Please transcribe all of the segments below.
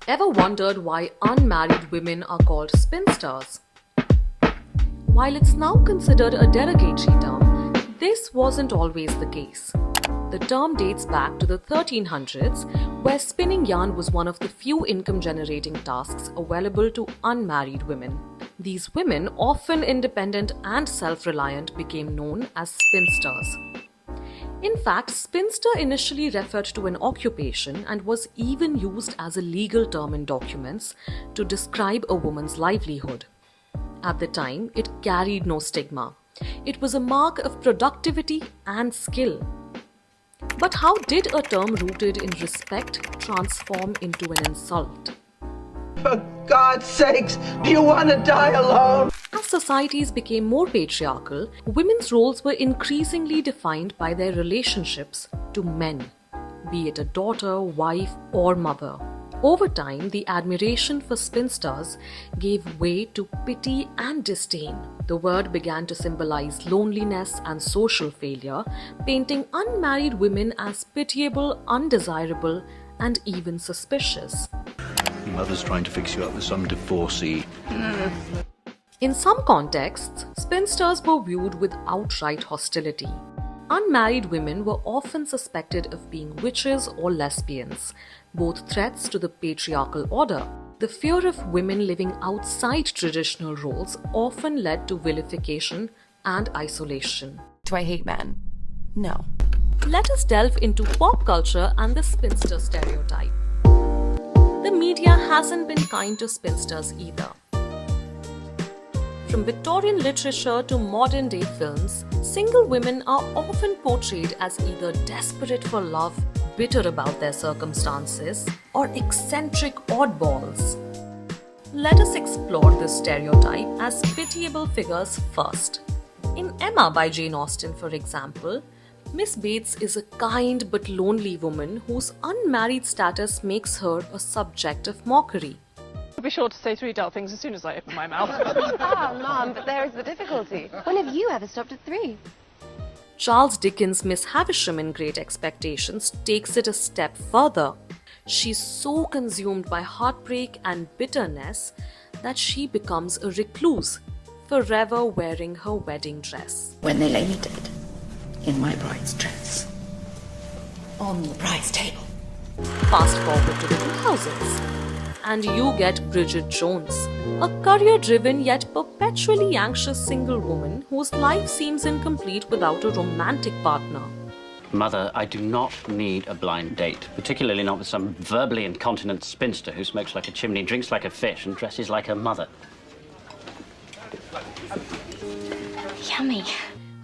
Ever wondered why unmarried women are called spinsters? While it's now considered a derogatory term, this wasn't always the case. The term dates back to the 1300s, where spinning yarn was one of the few income-generating tasks available to unmarried women. These women, often independent and self-reliant, became known as spinsters. In fact, spinster initially referred to an occupation and was even used as a legal term in documents to describe a woman's livelihood. At the time, it carried no stigma. It was a mark of productivity and skill. But how did a term rooted in respect transform into an insult? For God's sakes, do you want to die alone? As societies became more patriarchal, women's roles were increasingly defined by their relationships to men, be it a daughter, wife, or mother. Over time, the admiration for spinsters gave way to pity and disdain. The word began to symbolize loneliness and social failure, painting unmarried women as pitiable, undesirable, and even suspicious. Your mother's trying to fix you up with some divorcee. In some contexts, spinsters were viewed with outright hostility. Unmarried women were often suspected of being witches or lesbians, both threats to the patriarchal order. The fear of women living outside traditional roles often led to vilification and isolation. Do I hate men? No. Let us delve into pop culture and the spinster stereotype. The media hasn't been kind to spinsters either. From Victorian literature to modern-day films, single women are often portrayed as either desperate for love, bitter about their circumstances, or eccentric oddballs. Let us explore this stereotype as pitiable figures first. In Emma by Jane Austen, for example, Miss Bates is a kind but lonely woman whose unmarried status makes her a subject of mockery. I'll be sure to say 3 dull things as soon as I open my mouth. Mom, but there is the difficulty. When have you ever stopped at 3? Charles Dickens' Miss Havisham in Great Expectations takes it a step further. She's so consumed by heartbreak and bitterness that she becomes a recluse, forever wearing her wedding dress. When they lay me dead, in my bride's dress, on the bride's table. Fast forward to the 2000s, and you get Bridget Jones, a career-driven yet perpetually anxious single woman whose life seems incomplete without a romantic partner. Mother, I do not need a blind date, particularly not with some verbally incontinent spinster who smokes like a chimney, drinks like a fish, and dresses like her mother. Yummy.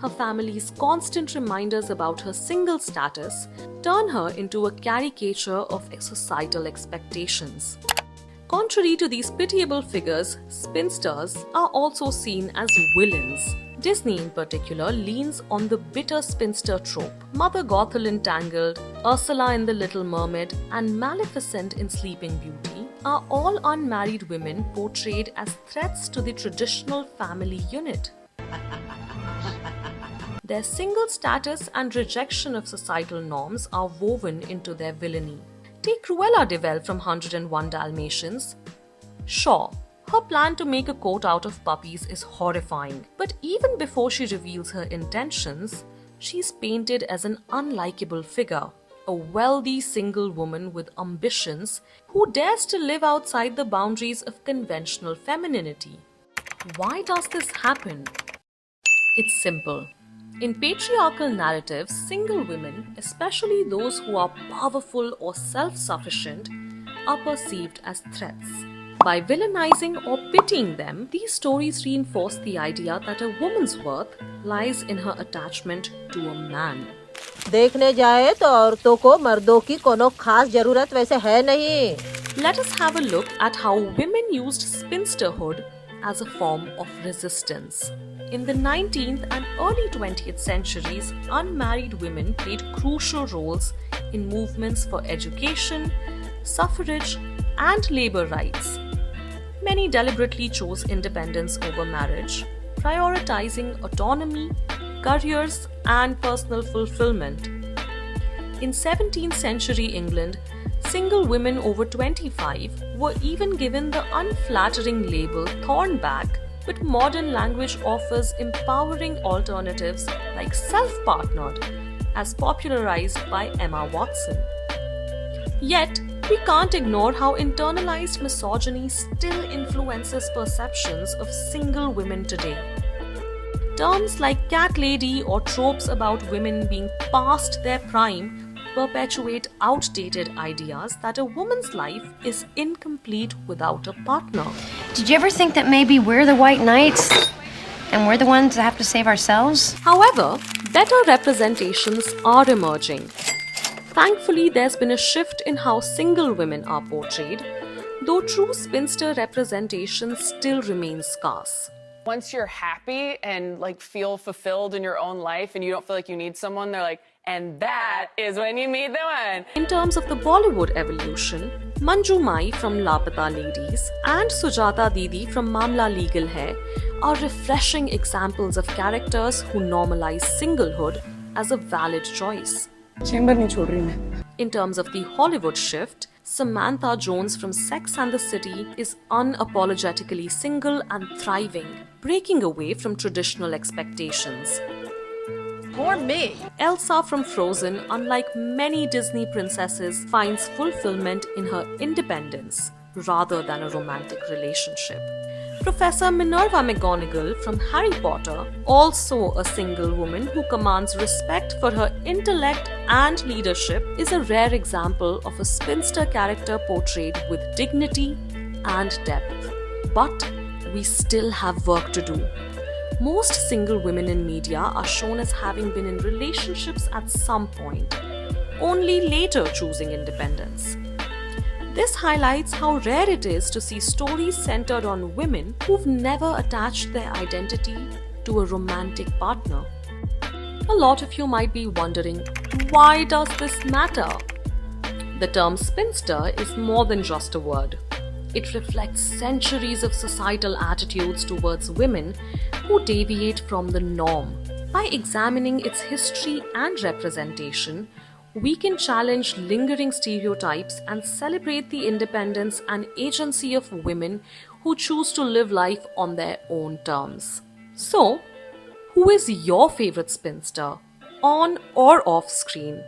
Her family's constant reminders about her single status turn her into a caricature of societal expectations. Contrary to these pitiable figures, spinsters are also seen as villains. Disney in particular leans on the bitter spinster trope. Mother Gothel in Tangled, Ursula in The Little Mermaid, and Maleficent in Sleeping Beauty are all unmarried women portrayed as threats to the traditional family unit. Their single status and rejection of societal norms are woven into their villainy. Take Cruella de Vil from 101 Dalmatians. Sure, her plan to make a coat out of puppies is horrifying, but even before she reveals her intentions, she's painted as an unlikable figure, a wealthy single woman with ambitions who dares to live outside the boundaries of conventional femininity. Why does this happen? It's simple. In patriarchal narratives, single women, especially those who are powerful or self-sufficient, are perceived as threats. By villainizing or pitying them, these stories reinforce the idea that a woman's worth lies in her attachment to a man. देखने जाए तो औरतों को मर्दों की कोनो खास जरूरत वैसे है नहीं. Let us have a look at how women used spinsterhood as a form of resistance. In the 19th and early 20th centuries, unmarried women played crucial roles in movements for education, suffrage, and labor rights. Many deliberately chose independence over marriage, prioritizing autonomy, careers, and personal fulfillment. In 17th century England, single women over 25 were even given the unflattering label thornback, but modern language offers empowering alternatives like self-partnered, as popularized by Emma Watson. Yet, we can't ignore how internalized misogyny still influences perceptions of single women today. Terms like cat lady or tropes about women being past their prime perpetuate outdated ideas that a woman's life is incomplete without a partner. Did you ever think that maybe we're the white knights and we're the ones that have to save ourselves? However, better representations are emerging. Thankfully, there's been a shift in how single women are portrayed, though true spinster representation still remains scarce. Once you're happy and feel fulfilled in your own life and you don't feel like you need someone, they're like, and that is when you meet the one. In terms of the Bollywood evolution, Manju Mai from Lapata Ladies and Sujata Didi from Mamla Legal Hai are refreshing examples of characters who normalize singlehood as a valid choice. In terms of the Hollywood shift, Samantha Jones from Sex and the City is unapologetically single and thriving, breaking away from traditional expectations. For me. Elsa from Frozen, unlike many Disney princesses, finds fulfillment in her independence rather than a romantic relationship. Professor Minerva McGonagall from Harry Potter, also a single woman who commands respect for her intellect and leadership, is a rare example of a spinster character portrayed with dignity and depth. But we still have work to do. Most single women in media are shown as having been in relationships at some point, only later choosing independence. This highlights how rare it is to see stories centered on women who've never attached their identity to a romantic partner. A lot of you might be wondering, why does this matter? The term spinster is more than just a word. It reflects centuries of societal attitudes towards women who deviate from the norm. By examining its history and representation, we can challenge lingering stereotypes and celebrate the independence and agency of women who choose to live life on their own terms. So, who is your favorite spinster, on or off screen?